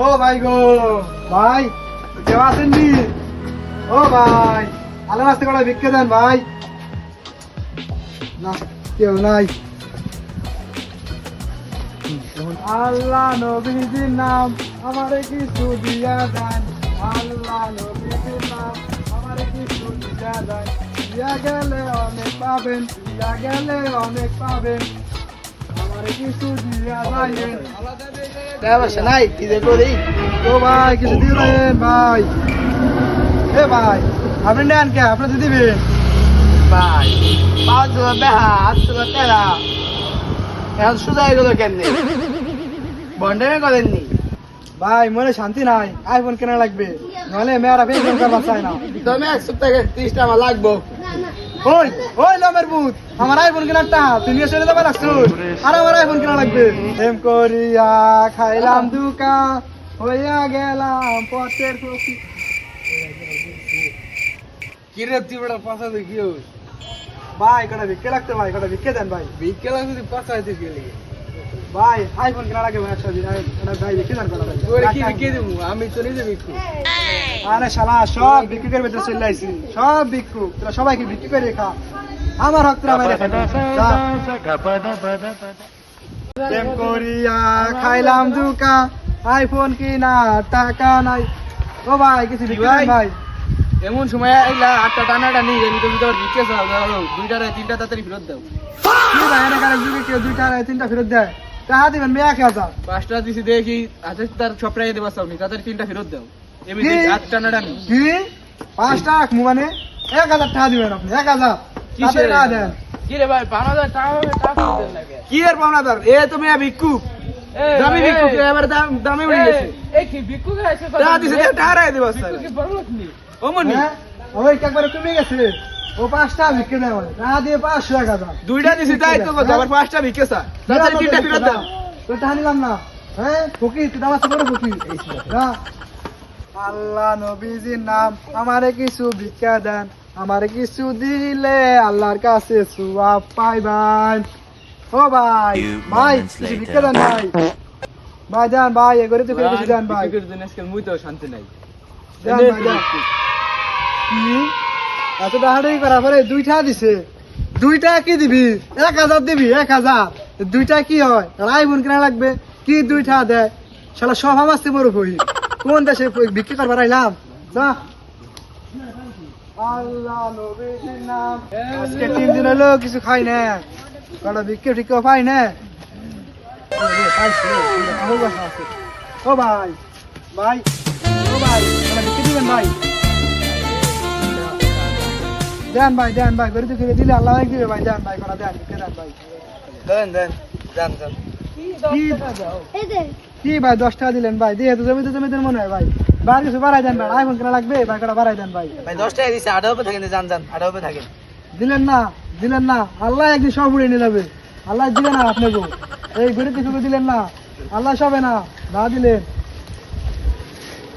ও ভাই গো ভাই, কেউ আসেননি? ও ভাই, আলো রাস্তা করে ভিক্ষা দেন ভাই। না, কেউ নাই। আল্লাহ নবীজির নাম আমারে কিছু দিয়া দেন। আল্লাহ নবীজির নাম আমারে কিছু দিয়া দেন। দিয়া গেলে অনেক পাবেন, দিয়া গেলে অনেক পাবেন, আমারে কিছু দিয়া যাইবেন। নাই কি দেখো রে। ও ভাই কিছু দিবেন ভাই। এ ভাই আপনি নেন কে, আপনি তো দিবেন ভাই 5 বেহা 8 তেরা এখন সুদাই গেল কেমনে বন্ডারে করেননি ভাই। মনে শান্তি নাই, আইফোন কেনা লাগবে, নাহলে মেয়েরা পেনশন করবার চায় না। তুমি 1 সপ্তাহ 30টা আমার লাগবো। ওই ওই লমের বুথ, আমার আইফোন কেনার টাকা তুই নিয়ে চলে যাবে লাগছো, আর আমার আইফোন কেনা লাগবে। এম করিয়া খাইলাম দুকা, হইয়া গেলাম পথের ফকির। কি রে তুই বড় পাশা দেখিও ভাই কটা ভিক্ষে লাগতে, ভাই কটা ভিক্ষে দেন ভাই। বিকেলা যদি পাশা হইতে গেলি ভাই আইফোন কেনা লাগে ভাই, একশো দিন ভাই ভিক্ষে দেন কটা ভাই। তোরে কি বিকে দেবো আমি তো নিজে বিকু আরে শালা সব ভিক্ষুকের ভেতরে চলে আইছি, সব ভিক্ষুক, তোরা সবাইকে ভিক্ষু করে খা, আমার হক তোরা আমায় দেখা প্রেম করিয়া খাইলাম দুকা, আইফোন কিনা টাকা নাই। ও ভাই কিছু ভিক্ষু দেন ভাই। এমন সময় আইলা 8টা টানাটা নিয়ে গেলি তুমি তো বিকে যাও 2টা 3টা তাড়াতাড়ি ফেরত দাও। কি ভাই এটা কারে যুগে কেউ 2টা 3টা ফেরত দেয়, টাকা দিবেন মেয়া খেয়া যা। 5টা দিছি দেখি হাতে তার ছপড়াই দেবা সব নি তাড়াতাড়ি 3টা ফেরত দাও। এমনি কি? 8 টানাটা নি কি 5 টাকা রাখবো মানে 1000 টাকা দিবেন আপনি, 1000 কিসের টাকা দেন। কি রে ভাই 5000 টাকা টাকা দেন লাগে কি এর পাওনাদার এ তুমি ভিক্ষু দামি ভিক্ষু এবারে দামে উড়ে গেছে এই কি ভিক্ষু গাইছে টাকা দিছে টাকা রাই দেবা ভিক্ষু কি বড় লোক নি ও মনি হ্যাঁ ওই একবারে কমে গেছে, ও 5 টাকা ভিক্ষে দেয় মানে টাকা দিয়ে 500 টাকা দাও। 2টা দিছি তাই তো কথা আবার 5টা ভিক্ষে স্যার তাড়াতাড়ি 3টা ফেরত দাও। তো টাকা নিলাম না, হ্যাঁ ফকির তুই আমার বড় ফকির না। আল্লাহ নবীজির নাম আমারে কিছু ভিক্ষা দেন, আমারে কিছু দিলে আল্লাহর কাছে সওয়াব পাইবেন। ও ভাই ভাই কিছু ভিক্ষা দেন ভাই, ভাই দেন ভাই, এগরে তো ফেরত দেন ভাই, ভিক্ষুর জন্য আজকে মুই তো শান্তি নাই দেন ভাই দেন। কি এত ডাহাডাহি করার পরে 2 টাকা দিছে, 2 টাকা কি দিবি, 1000 দিবি, 1000 2 টাকা কি হয়, আইফোন কেনা লাগবে কি 2 টাকা দেয়, শালা সব আমার চেয়ে বড় কই, কোন দেশে বিক্রি করবার আইলাম যা। আল্লাহ নবীজির নাম আজকে 3 দিন হলো কিছু খাই না, কটা বিক্রি ঠিক পাই না। ও ভাই ভাই ও ভাই কটা বিক্রি দিবেন ভাই, দেন ভাই দেন ভাই, গরিব দুঃখীকে দিলে আল্লাহ দিবে ভাই, দেন ভাই কটা দেন বিক্রি দেন ভাই। দেন দেন জান জান কি ভাই 10 টাকা দিলেন ভাই, দিয়ে তো জমিতে মনে হয় ভাই, বার কিছু বাড়াই দেন ভাই, আইফোন কেনা লাগবে ভাই, কটা বাড়াই দেন ভাই। ভাই 10 টাকা দিছে 8 উপরে থাকেন জান জান 8 উপরে থাকেন দিলেন না দিলেন না, আল্লাহ একদিন সব উড়ে নিয়ে যাবে, আল্লাহ দিবে না আপনাকে, এই গরিব দুঃখীকে দিলেন না, আল্লাহ সবে না দিলেন।